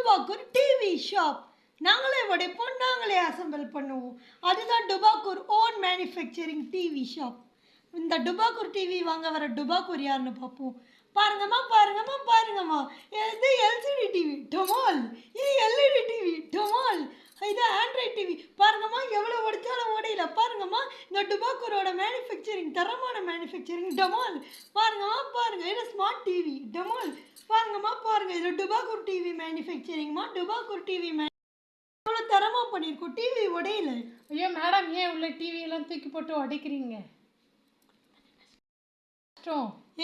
டுபாக்கூர் TV shop. நாங்களே உடைப்போம், நாங்களே அசெம்பிள் பண்ணுவோம். அதுதான் Dubakoor own manufacturing TV shop. இந்த டுபாக்கூர் டிவி வாங்க வர டுபாக்கூர் யாருன்னு பார்ப்போம். பாருங்கம்மா பாருங்கம்மா பாருங்கம்மா, இது எல்சிடி டிவி டொமால், இது எல்இடி டிவி டொமால், இது ஆண்ட்ராய்ட் டிவி பாருங்கம்மா, எவ்வளோ உடைச்சாலும் உடையில. பாருங்கம்மா, இந்த டுபாக்கூரோட மேனுஃபேக்சரிங் தரமான மேனுஃபேக்சரிங் டொமால். பாருங்கம்மா பாருங்க, இது ஸ்மார்ட் டிவி டொமால். பாருங்கம்மா பாருங்க, இது டுபாக்கூர் டிவி மேனுஃபேக்சரிங்மா. டுபாக்கூர் டிவி எவ்வளோ தரமாக பண்ணியிருக்கோம், டிவி உடையில. ஐயோ மேடம், ஏன் உள்ள டிவியெல்லாம் தூக்கி போட்டு உடைக்கிறீங்க?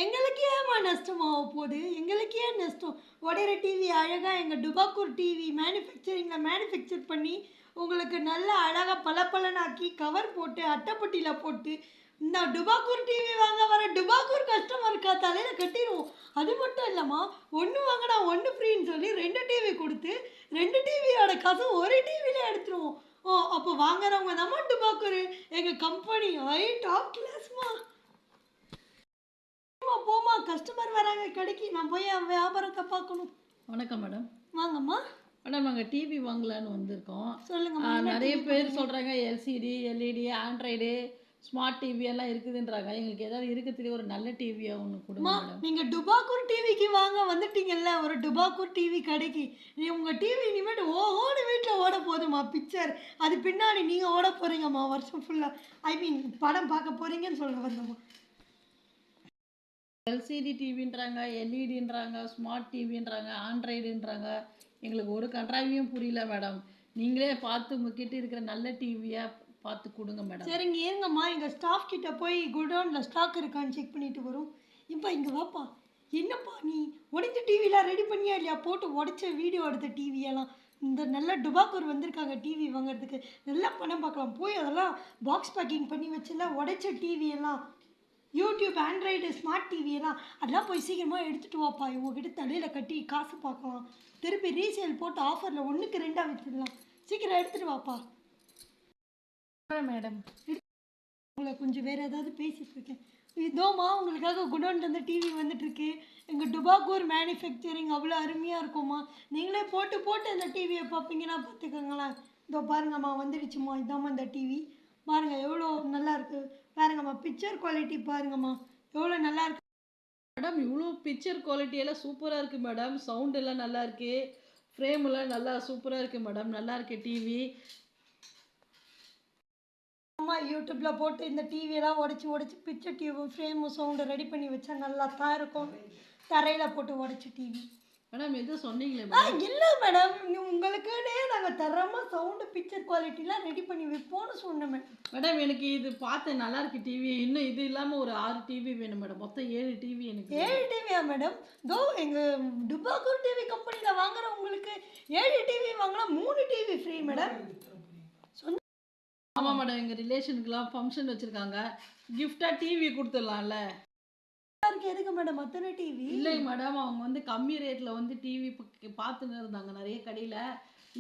எங்களுக்கு ஏமா நஷ்டமாக போகுது? எங்களுக்கு ஏன் நஷ்டம்? உடையிற டிவி அழகாக எங்கள் டுபாக்கூர் டிவி மேனுஃபேக்சரிங்கில் மேனுஃபேக்சர் பண்ணி உங்களுக்கு நல்ல அழகாக பளபளனாக்கி கவர் போட்டு அட்டைப்பட்டியில் போட்டு இந்த டுபாக்கூர் டிவி வாங்க வர டுபாக்கூர் கஸ்டமருக்கு தலையில் கட்டிடுவோம். அது மட்டும் இல்லைம்மா, ஒன்று வாங்கினா ஒன்று ஃப்ரீன்னு சொல்லி 2 டிவி கொடுத்து 2 டிவியோட காசு ஒரு டிவியில் எடுத்துருவோம். அப்போ வாங்குறவங்க தாம்மா டுபாக்கூர். எங்கள் கம்பெனி டாப் கிளாஸ்மா. போமா, கஸ்டமர் வராங்க கடைக்கு, நான் போய் வியாபாரத்தை பார்க்கணும். வணக்கம் மேடம். வாங்கம்மா மேடம், நாங்கள் டிவி வாங்கலான்னு வந்திருக்கோம். சொல்லுங்கம்மா. நிறைய பேர் சொல்கிறாங்க LCD, LED, Android, smart TV எல்லாம் இருக்குதுன்றாங்க. எங்களுக்கு ஏதாவது இருக்கிறதுல ஒரு நல்ல டிவியாக ஒன்று கொடுங்க மேடம். நீங்கள் டுபாக்கூர் டிவிக்கு வாங்க வந்துட்டீங்கல்ல, ஒரு டுபாக்கூர் டிவி கடைக்கு. உங்கள் டிவி இனிமேட்டு ஓஹோன்னு வீட்டில் ஓட போதுமா பிக்சர். அது பின்னாடி நீங்கள் ஓட போகிறீங்கம்மா வருஷம் ஃபுல்லாக. ஐ மீன் படம் பார்க்க போகிறீங்கன்னு சொல்ல வந்தோம்மா. LCD டிவின்றாங்க, எல்இடின்றாங்க, smart டிவின்றாங்க, ஆண்ட்ராய்டுன்றாங்க. எங்களுக்கு ஒரு கன்றாவியும் புரியல மேடம். நீங்களே பார்த்து உங்ககிட்ட இருக்கிற நல்ல டிவியாக பார்த்து கொடுங்க மேடம். சரிங்க, இருங்கம்மா, எங்கள் ஸ்டாஃப் கிட்ட போய் குடோனில் ஸ்டாக் இருக்கான்னு செக் பண்ணிட்டு வரும். இப்போ இங்கே வாப்பா. என்னப்பா நீ உடைச்ச டிவிலாம் ரெடி பண்ணியா இல்லையா? போட்டு உடைச்ச வீடியோ எடுத்த டிவியெல்லாம் இந்த நல்ல டுபாக்கூர் வந்திருக்காங்க டிவி வாங்குறதுக்கு. நல்லா பணம் பார்க்கலாம். போய் அதெல்லாம் பாக்ஸ் பேக்கிங் பண்ணி வச்சுலாம் உடைச்ச டிவியெல்லாம், யூடியூப், ஆண்ட்ராய்டு, ஸ்மார்ட் டிவியெல்லாம் அதெல்லாம் போய் சீக்கிரமாக எடுத்துகிட்டு வாப்பா. இவங்ககிட்ட தலையில் கட்டி காசு பார்க்கலாம். திருப்பி ரீசேல் போட்டு ஆஃபரில் 1க்கு 2 விற்றுடலாம். சீக்கிரம் எடுத்துகிட்டு வாப்பா மேடம். உங்களை கொஞ்சம் வேறு ஏதாவது பேசிகிட்டு இருக்கேன். இதோமா உங்களுக்காக குடோன்லேருந்து டிவி வந்துட்டுருக்கு. எங்கள் டுபாக்கூர் மேனுஃபேக்சரிங் அவ்வளோ அருமையாக இருக்கும்மா. நீங்களே போட்டு போட்டு அந்த டிவியை பார்ப்பீங்கன்னா பார்த்துக்கோங்களேன். இதோ பாருங்கம்மா, வந்துடுச்சுமா. இதாம்மா இந்த டிவி பாருங்கள், எவ்வளோ நல்லா இருக்குது பாருங்கம்மா. பிக்சர் குவாலிட்டி பாருங்கம்மா, எவ்வளோ நல்லா இருக்கு மேடம். இவ்வளோ பிக்சர் குவாலிட்டியெல்லாம் சூப்பராக இருக்குது மேடம். சவுண்ட் எல்லாம் நல்லா இருக்குது, ஃப்ரேம் எல்லாம் நல்லா சூப்பராக இருக்குது மேடம். நல்லா இருக்கு டிவி. அம்மா யூடியூப்பில் போட்டு இந்த டிவியெல்லாம் உடச்சி picture TV frame sound ready பண்ணி வச்சா நல்லா தான் இருக்கும். தரையில் போட்டு உடச்சி டிவி. மேடம் எதுவும் சொன்னீங்களே மேடம்? இல்லை மேடம், உங்களுக்குன்னே நாங்கள் தரமாக சவுண்டு பிக்சர் குவாலிட்டிலாம் ரெடி பண்ணி வைப்போம்னு சொன்னோம் மேடம். மேடம், எனக்கு இது பார்த்தேன், நல்லா இருக்கு டிவி. இன்னும் இது இல்லாமல் ஒரு 6 டிவி வேணும் மேடம். மொத்தம் 7 டிவி எனக்கு. 7 டிவியா மேடம்? தோ எங்கள் டுபாக்கூர் டிவி கம்பெனியில் வாங்குறவங்களுக்கு 7 டிவி வாங்கினா 3 டிவி ஃப்ரீ மேடம். ஆமாம் மேடம், எங்கள் ரிலேஷனுக்குலாம் ஃபங்க்ஷன் வச்சுருக்காங்க, கிஃப்டாக டிவி கொடுத்துடலாம்ல. எதுக்கு மேடம் அத்தனை டிவி? இல்லை மேடம், அவங்க வந்து கம்மி ரேட்டில் வந்து டிவி பார்த்துன்னு இருந்தாங்க நிறைய கடையில்.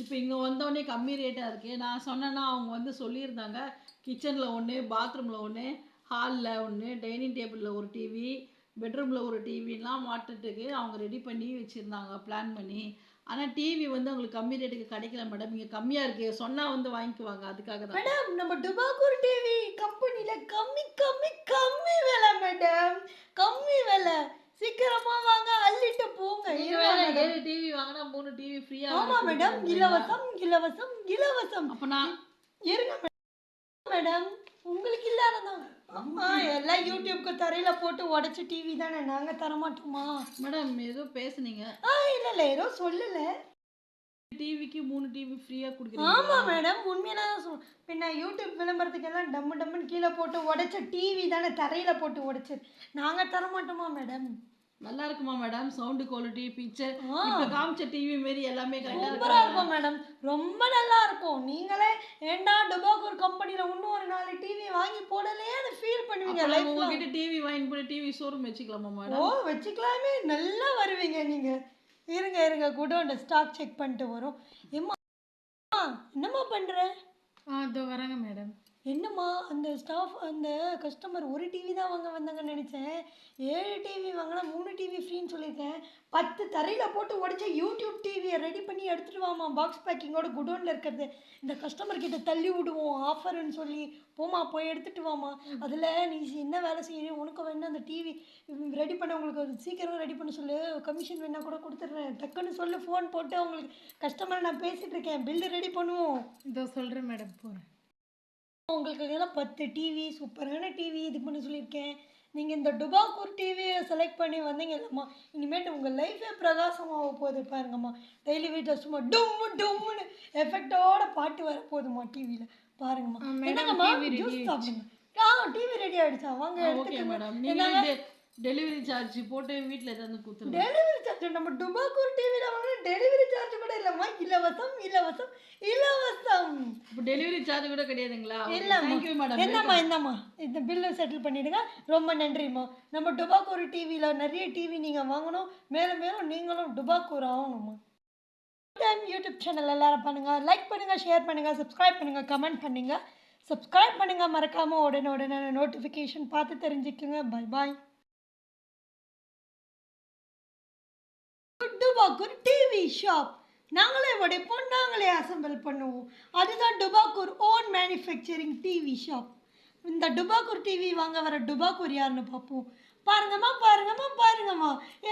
இப்போ இங்கே வந்தோடனே கம்மி ரேட்டாக இருக்குது. நான் சொன்னேன்னா அவங்க வந்து சொல்லியிருந்தாங்க, கிச்சனில் ஒன்று, பாத்ரூமில் ஒன்று, ஹாலில் ஒன்று, டைனிங் டேபிளில் ஒரு டிவி, பெட்ரூமில் ஒரு டிவிலாம் மாட்டுறதுக்கு அவங்க ரெடி பண்ணி வச்சுருந்தாங்க, பிளான் பண்ணி. ஆனால் டிவி வந்து அவங்களுக்கு கம்மி ரேட்டுக்கு கிடைக்கல மேடம். இங்கே கம்மியாக இருக்குது, சொன்னால் வந்து வாங்கிக்குவாங்க. அதுக்காக தான் மேடம் நம்ம டுபாக்கூர் டிவி கம்பெனியில் கம்மி கம்மி கம்மி விலை மேடம், கம்மி விலை. சீக்கிரமா வாங்க, அள்ளிட்டு போங்க. 7 டிவி வாங்கினா 3 டிவி ஃப்ரீயாக. ஆமாம் மேடம், இலவசம் இலவசம் இலவசம். அப்போ நான் இருங்க மேடம், உங்களுக்கு இல்லாததான். எல்லாம் யூடியூப்க்கு தரையில் போட்டு உடச்சி டிவி தானே, நாங்கள் தரமாட்டோமா மேடம்? ஏதோ பேசுனீங்க. இல்லை ஏதோ சொல்லலை. டிவிக்கு 3 டிவி ஃப்ரீயாக கொடுக்குறீங்க? ஆமாம் மேடம், உண்மையில தான் சொல்லுவோம். பின்ன யூடியூப் விளம்பரத்துக்கெல்லாம் டம்முன்னு கீழே போட்டு உடைச்ச டிவி தானே, தரையில் போட்டு உடைச்சது. நாங்கள் தரமாட்டோமா மேடம்? நல்லா இருக்குமா மேடம்? சவுண்டு குவாலிட்டி, பிக்சர் இப்போ காமிச்ச டிவி மாரி எல்லாமே சூப்பராக இருக்கும் மேடம், ரொம்ப நல்லா இருக்கும். நீங்களே ஏண்டா டுபாக்கூர் கம்பெனியில் இன்னும் ஒரு 4 டிவி வாங்கி போடலையேன்னு ஃபீல் பண்ணுவீங்க. உங்ககிட்ட டிவி வாங்கி போட்டு டிவி ஷோரூம் வச்சுக்கலாமா மேடம்? வச்சுக்கலாமே, நல்லா வருவீங்க நீங்கள். இருங்க குடோன்ல ஸ்டாக் செக் பண்ணிட்டு வரும். ஏம்மா என்னம்மா பண்ணுற? இதோ வரேங்க மேடம். என்னம்மா அந்த ஸ்டாஃப், அந்த கஸ்டமர் ஒரு டிவி தான் வாங்க வந்தாங்கன்னு நினச்சேன். 7 டிவி வாங்கினா 3 டிவி ஃப்ரீன்னு சொல்லியிருக்கேன். 10 தரையில் போட்டு உடைச்ச யூடியூப் டிவி டிவியை ரெடி பண்ணி எடுத்துகிட்டு வாமா, பாக்ஸ் பேக்கிங்கோட குடோனில் இருக்கிறது இந்த கஸ்டமர் கிட்ட தள்ளி விடுவோம் ஆஃபர்னு சொல்லி. போமா போய் எடுத்துகிட்டு வாமா. அதில் நீ என்ன வேலை செய்யறியோ உனக்கு வேணா அந்த டிவி ரெடி பண்ண, உங்களுக்கு சீக்கிரம் ரெடி பண்ண சொல்லு, கமிஷன் வேணா கூட கொடுத்துட்றேன், டக்குன்னு சொல்லு, ஃபோன் போட்டு அவங்களுக்கு கஸ்டமர் நான் பேசிகிட்டு இருக்கேன், பில்லு ரெடி பண்ணுவோம். இதோ சொல்கிறேன் மேடம், போகிறேன். உங்களுக்கு எல்லாம் 10 டிவி சூப்பரான டிவி இது பண்ண சொல்லியிருக்கேன். நீங்கள் இந்த டுபாக்கூர் டிவியை செலக்ட் பண்ணி வந்தீங்க இல்லைம்மா, இனிமேட்டு உங்கள் லைஃபே பிரகாசமாக போகுது பாருங்கம்மா. டெய்லி வீட்டில் சும்மா டொம்மு டொம்முன்னு எஃபெக்டோட பாட்டு வர போதுமா டிவியில் பாருங்கம்மா. என்னங்கம்மா ஜூஸ் சாப்பிடுங்க. டிவி ரெடி ஆகிடுச்சா, வாங்க ஓகே எடுத்துக்கோங்க. மேடம். நீங்கள் டெலிவரி சார்ஜ் போட்டு வீட்டில் ஏதாவது கொடுத்துருங்க. டெலிவரி சார்ஜ் நம்ம டுபாக்கூர் டிவியில் வாங்க, டெலிவரி சார்ஜ் கூட இல்லைம்மா, இலவசம் இலவசம் இலவசம். இப்போ டெலிவரி சார்ஜ் கூட கிடையாதுங்களா? இல்லைம்மா. Thank you madam. என்னம்மா இந்த பில்லு செட்டில் பண்ணிவிடுங்க, ரொம்ப நன்றிம்மா. நம்ம டுபாக்கூர் டிவியில் நிறைய டிவி நீங்கள் வாங்கணும், மேலும் மேலும் நீங்களும் டுபாக்கூர் ஆகணும்மா. யூடியூப் சேனல் எல்லாரும் பண்ணுங்கள், லைக் பண்ணுங்கள், ஷேர் பண்ணுங்கள், சப்ஸ்கிரைப் பண்ணுங்கள், கமெண்ட் பண்ணுங்கள். சப்ஸ்கிரைப் பண்ணுங்கள் மறக்காமல், உடனே நோட்டிஃபிகேஷன் பார்த்து தெரிஞ்சுக்குங்க. Bye bye. Dubakoor TV shop நாங்களே உடைப்போம், நாங்களே அசெம்பிள் பண்ணுவோம். அதுதான் Dubakoor own manufacturing TV shop. இந்த டுபாக்கூர் டிவி வாங்க வர டுபாக்கூர் யாருன்னு பார்ப்போம். பாருங்கம்மா,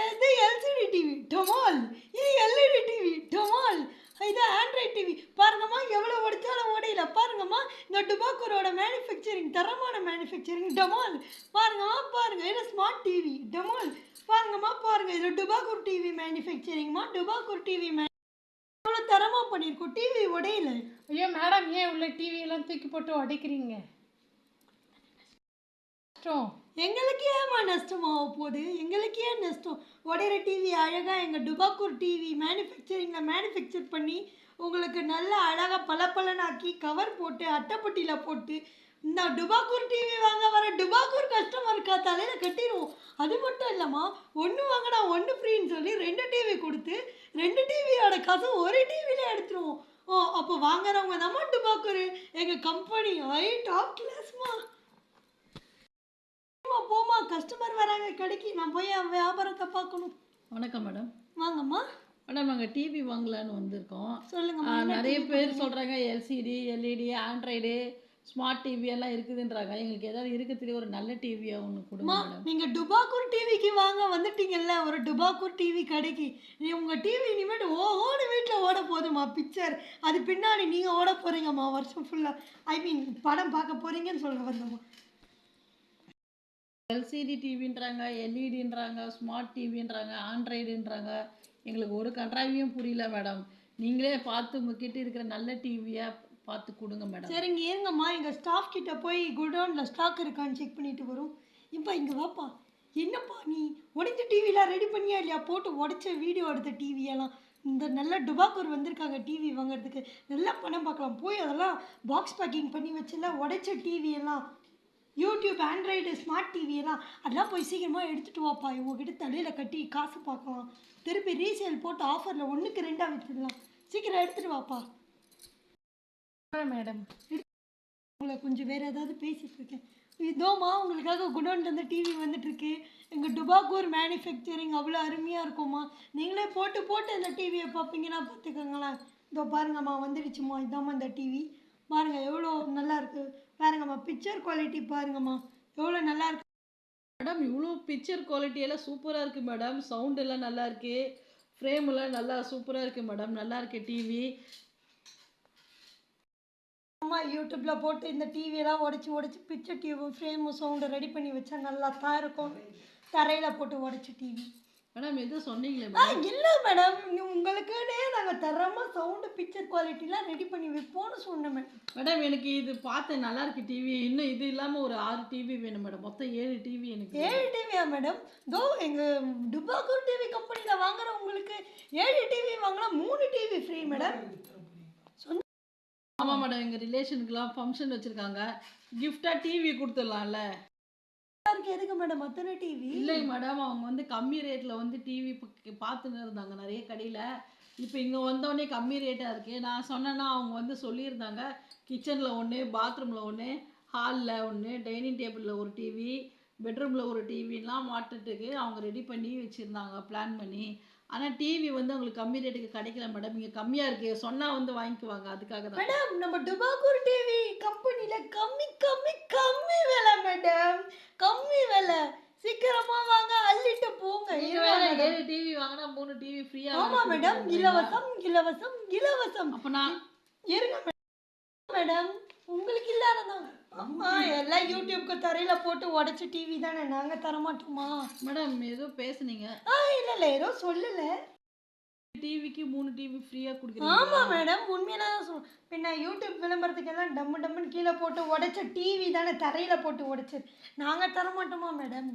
இது எல்சிடி டிவி டொமால், இது எல்இடி டிவி டொமால், இது ஆண்ட்ராய்ட் டிவி பாருங்கம்மா, எவ்வளோ உடைச்சாலும் உடையில பாருங்கம்மா. இந்த டுபாக்கூரோட மேனுஃபேக்சரிங் தரமான மேனுஃபேக்சரிங் டொமால். பாருங்க, இது ஸ்மார்ட் டிவி டொமால். பாருங்க, இது டுபாக்கூர் டிவி மேனுஃபேக்சரிங்மா. டுபாக்கூர் டிவி எவ்வளோ தரமாக பண்ணியிருக்கோம், டிவி உடையில. ஐயோ மேடம், ஏன் உள்ள டிவியெல்லாம் தூக்கி போட்டு உடைக்கிறீங்க? எங்களுக்கு ஏமா நஷ்டமாக போகுது, எங்களுக்கு ஏன் நஷ்டம்? உடையிற டிவி அழகாக எங்கள் டுபாக்கூர் டிவி மேனுஃபேக்சர் பண்ணி உங்களுக்கு நல்ல அழகாக பளபளனாக்கி கவர் போட்டு அட்டைப்பட்டியில் போட்டு இந்த டுபாக்கூர் டிவி வாங்க வர டுபாக்கூர் கஸ்டமருக்கா தலையில் கட்டிடுவோம். அது மட்டும் இல்லைம்மா, ஒன்று வாங்கினா ஒன்று ஃப்ரீன்னு சொல்லி 2 டிவி கொடுத்து 2 டிவியோட காசு ஒரு டிவியில் எடுத்துருவோம். அப்போ வாங்குறவங்க தாம்மா டுபாக்கூர். எங்கள் கம்பெனி டாப் கிளாஸ்மா. போமா, கஸ்டமர் வராங்க கடைக்கு, நான் போய் வியாபாரத்தை பார்க்கணும். வணக்கம் மேடம். வாங்கம்மா. மேடம், நாங்கள் டிவி வாங்கலான்னு வந்திருக்கோம். சொல்லுங்கம்மா. நிறைய பேர் சொல்கிறாங்க LCD, LED, Android, smart TV எல்லாம் இருக்குதுன்றாங்க. எங்களுக்கு ஏதாவது இருக்கிறதுல ஒரு நல்ல டிவியாக ஒன்று கொடுங்க மேடம். நீங்கள் டுபாக்கூர் டிவிக்கு வாங்க வந்துட்டீங்கல்ல, ஒரு டுபாக்கூர் டிவி கடைக்கு. உங்கள் டிவி இனிமேட்டு ஓஹோன்னு வீட்டில் ஓட போதுமா பிக்சர், அது பின்னாடி நீங்கள் ஓட போகிறீங்கம்மா வருஷம் ஃபுல்லாக. படம் பார்க்க போகிறீங்கன்னு சொல்ல வந்தோம்மா. LCD டிவின்றாங்க, எல்இடின்றாங்க, smart டிவின்றாங்க, ஆண்ட்ராய்டுன்றாங்க. எங்களுக்கு ஒரு கன்றாவியும் புரியல மேடம். நீங்களே பார்த்து உங்ககிட்ட இருக்கிற நல்ல டிவியாக பார்த்து கொடுங்க மேடம். சரிங்க, இருங்கம்மா, எங்கள் ஸ்டாஃப் கிட்ட போய் குடோனில் ஸ்டாக் இருக்கான்னு செக் பண்ணிட்டு வரும். இப்போ இங்கே வாப்பா. என்னப்பா நீ உடைச்ச டிவிலாம் ரெடி பண்ணியா இல்லையா? போட்டு உடைச்ச வீடியோ எடுத்த டிவியெல்லாம் இந்த நல்ல டுபாக்கூர் வந்திருக்காங்க டிவி வாங்குறதுக்கு, நல்லா பணம் பார்க்கலாம். போய் அதெல்லாம் பாக்ஸ் பேக்கிங் பண்ணி வச்சுல உடைச்ச டிவியெல்லாம், யூடியூப், ஆண்ட்ராய்டு, ஸ்மார்ட் டிவியெல்லாம் அதெல்லாம் போய் சீக்கிரமாக எடுத்துகிட்டு வாப்பா. இவங்ககிட்ட தலையில் கட்டி காசு பார்க்கலாம், திருப்பி ரீசேல் போட்டு ஆஃபரில் 1க்கு 2 விற்றுடலாம். சீக்கிரம் எடுத்துகிட்டு வாப்பா மேடம். உங்களை கொஞ்சம் வேறு ஏதாவது பேசிகிட்டு இருக்கேன். இதோமா உங்களுக்காக குடோன்லேருந்து டிவி வந்துட்டுருக்கு. எங்கள் டுபாக்கூர் மேனுஃபேக்சரிங் அவ்வளோ அருமையாக இருக்கும்மா. நீங்களே போட்டு இந்த டிவியை பார்ப்பீங்கன்னா பார்த்துக்கோங்களேன். இதோ பாருங்கம்மா, வந்துடுச்சுமா. இதாம்மா இந்த டிவி பாருங்கள், எவ்வளோ நல்லா இருக்குது பாருங்கம்மா. பிக்சர் குவாலிட்டி பாருங்கம்மா, எவ்வளோ நல்லா இருக்கு மேடம். இவ்வளோ பிக்சர் குவாலிட்டியெல்லாம் சூப்பராக இருக்குது மேடம். சவுண்ட் எல்லாம் நல்லா இருக்குது, ஃப்ரேமெல்லாம் நல்லா சூப்பராக இருக்குது மேடம். நல்லா இருக்குது டிவி. அம்மா யூடியூப்பில் போட்டு இந்த டிவியெல்லாம் உடச்சி பிக்சர் டியூபும் ஃப்ரேமும் சவுண்டு ரெடி பண்ணி வச்சா நல்லா தான் இருக்கும். தரையில் போட்டு உடச்சி டிவி. மேடம் எதுவும் சொன்னீங்களே மேடம்? இல்லை மேடம், உங்களுக்குன்னே நாங்கள் தரமாக சவுண்டு பிக்சர் குவாலிட்டிலாம் ரெடி பண்ணி வைப்போம்னு சொன்னேன் மேடம். மேடம், எனக்கு இது பார்த்து நல்லா இருக்கு டிவி. இன்னும் இது இல்லாமல் ஒரு 6 டிவி வேணும் மேடம். மொத்தம் 7 டிவி எனக்கு. 7 டிவியா மேடம்? எங்கள் டுபாக்கூர் டிவி கம்பெனியில் வாங்குறவங்களுக்கு 7 டிவி வாங்கினா 3 டிவி ஃப்ரீ மேடம். ஆமாம் மேடம், எங்கள் ரிலேஷனுக்குலாம் ஃபங்க்ஷன் வச்சுருக்காங்க, கிஃப்டாக டிவி கொடுத்துடலாம்ல. எதுக்கு மேடம் அத்தனை டிவி? இல்லை மேடம், அவங்க வந்து கம்மி ரேட்டில் வந்து டிவி பார்த்துன்னு இருந்தாங்க நிறைய கடையில். இப்போ இங்கே வந்தோடனே கம்மி ரேட்டாக இருக்குது. நான் சொன்னேன்னா அவங்க வந்து சொல்லியிருந்தாங்க, கிச்சனில் ஒன்று, பாத்ரூமில் ஒன்று, ஹாலில் ஒன்று, டைனிங் டேபிளில் ஒரு டிவி, பெட்ரூமில் ஒரு டிவிலாம் மாட்டுறதுக்கு அவங்க ரெடி பண்ணி வச்சுருந்தாங்க பிளான் பண்ணி. ஆனால் டிவி வந்து உங்களுக்கு கம்மி ரேட்டுக்கு கிடைக்கல மேடம். இங்கே கம்மியாக இருக்குது, சொன்னால் வந்து வாங்கிக்குவாங்க, அதுக்காக தான். மேடம் நம்ம டுபாக்கூர் டிவி கம்பெனியில் கம்மி கம்மி கம்மி விலை மேடம், கம்மி விலை. சீக்கிரமா வாங்க, அள்ளிட்டு போங்க. நீங்கள் வேற 7 டிவி வாங்கினா 3 டிவி ஃப்ரீயாக. ஆமாம் மேடம், இலவசம் இலவசம் இலவசம். அப்போ நான் இருங்க மேடம், உங்களுக்கு இல்லாததான். ஆமா, எல்லாம் யூடியூப்க்கு தரையில போட்டு உடைச்ச டிவி தானே, நாங்க தர மாட்டோமா? மேடம் ஏதோ பேசுனீங்க, இல்ல ஏதோ சொல்லல. டிவிக்கு 3 டிவி ஃப்ரீயாக கொடுக்குறீங்க. ஆமா மேடம், உண்மையில தான் சொல்லுவோம். பின்ன யூடியூப் விளம்பரத்துக்கெல்லாம் டம்மு டம்முன்னு கீழே போட்டு உடைச்ச டிவி தானே, தரையில போட்டு உடைச்சது. நாங்க தர மாட்டோமா மேடம்?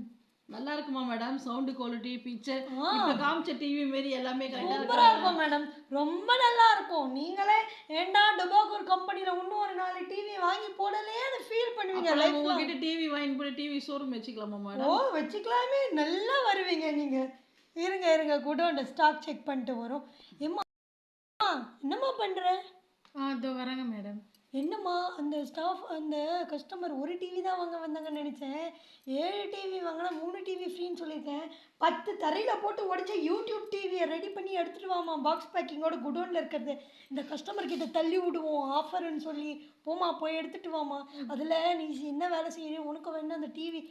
நல்லா இருக்குமா மேடம்? சவுண்டு குவாலிட்டி, பிக்சர், இப்போ காமிச்ச டிவி மாரி எல்லாமே கரெக்டாக சூப்பரா இருக்கும் மேடம், ரொம்ப நல்லா இருக்கும். நீங்களே ஏண்டா டுபாக்கூர் கம்பெனியில் இன்னும் ஒரு 4 டிவி வாங்கி போடலையேன்னு ஃபீல் பண்ணுவீங்க. இருக்கு. உங்ககிட்ட டிவி வாங்கி போய் டிவி ஷோரூம் வச்சுக்கலாமா மேடம்? ஓ வச்சுக்கலாமே, நல்லா வருவீங்க நீங்க. இருங்க குடோன்ல ஸ்டாக் செக் பண்ணிட்டு வரோம். ஏம்மா என்னம்மா பண்ற? இதோ வரேங்க மேடம். என்னம்மா அந்த ஸ்டாஃப் அந்த கஸ்டமர் ஒரு டிவி தான் வாங்க வந்தாங்கன்னு நினச்சேன். 7 டிவி வாங்கினா 3 டிவி ஃப்ரீன்னு சொல்லியிருக்கேன். 10 தரையில் போட்டு உடச்ச யூடியூப் டிவியை ரெடி பண்ணி எடுத்துகிட்டு வாமா, பாக்ஸ் பேக்கிங்கோட குடோனில் இருக்கிறது. இந்த கஸ்டமர் கிட்ட தள்ளி விடுவோம் ஆஃபர்னு சொல்லி. போமா போய் எடுத்துகிட்டு வாமா. அதில் நீ என்ன வேலை செய்யணும், உனக்கு வேணா அந்த டிவி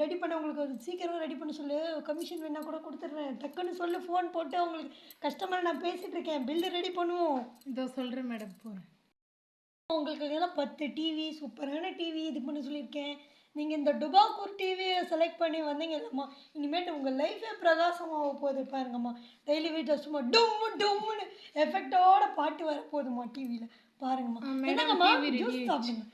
ரெடி பண்ண, உங்களுக்கு சீக்கிரம் ரெடி பண்ண சொல்லு, கமிஷன் வேணா கூட கொடுத்துட்றேன், டக்குன்னு சொல்லு. ஃபோன் போட்டு உங்களுக்கு கஸ்டமர் நான் பேசிகிட்டு இருக்கேன், பில்லு ரெடி பண்ணுவோம். இதோ சொல்கிறேன் மேடம், போகிறேன். உங்களுக்கு எல்லாம் 10 டிவி சூப்பரான டிவி இது பண்ண சொல்லியிருக்கேன். நீங்கள் இந்த டுபாக்கூர் டிவியை செலக்ட் பண்ணி வந்தீங்கல்லம்மா, இனிமேட்டு உங்கள் லைஃபே பிரகாசமாக போகுது பாருங்கம்மா. டெய்லி வீட்டில் சும்மா டும்மு டும்முன்னு எஃபெக்டோட பாட்டு வர போதுமா டிவியில் பாருங்கம்மா. என்னங்கம்மா ஜூஸ் சாப்பிடுங்க.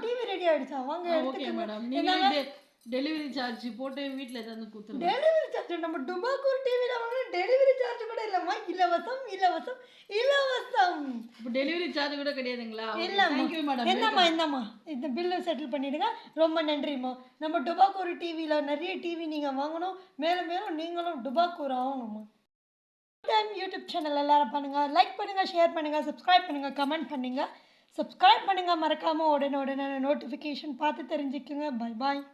டிவி ரெடி ஆகிடுச்சா? வாங்க ஓகே எடுத்துக்கோங்க. மேடம். நீங்கள் டெலிவரி சார்ஜ் போட்டு வீட்டில் எதாவது கொடுத்துருங்க. டெலிவரி சார்ஜ் நம்ம டுபாக்கூர் டிவியில் வாங்கினா டெலிவரி சார்ஜ் கூட இல்லைம்மா, இலவசம் இலவசம் இலவசம். இப்போ டெலிவரி சார்ஜ் கூட கிடையாதுங்களா? இல்லைம்மா. Thank you madam. என்னம்மா இந்த பில்லை செட்டில் பண்ணிவிடுங்க. ரொம்ப நன்றிம்மா. நம்ம டுபாக்கூர் டிவியில் நிறைய டிவி நீங்கள் வாங்கணும், மேலும் மேலும் நீங்களும் டுபாக்கூர் ஆகணும்மா. யூடியூப் சேனல் எல்லாரும் பண்ணுங்கள், லைக் பண்ணுங்கள், ஷேர் பண்ணுங்கள், சப்ஸ்கிரைப் பண்ணுங்கள், கமெண்ட் பண்ணுங்கள். சப்ஸ்கிரைப் பண்ணுங்கள் மறக்காமல். உடனே நோட்டிஃபிகேஷன் பார்த்து தெரிஞ்சுக்குங்க. பை பாய்.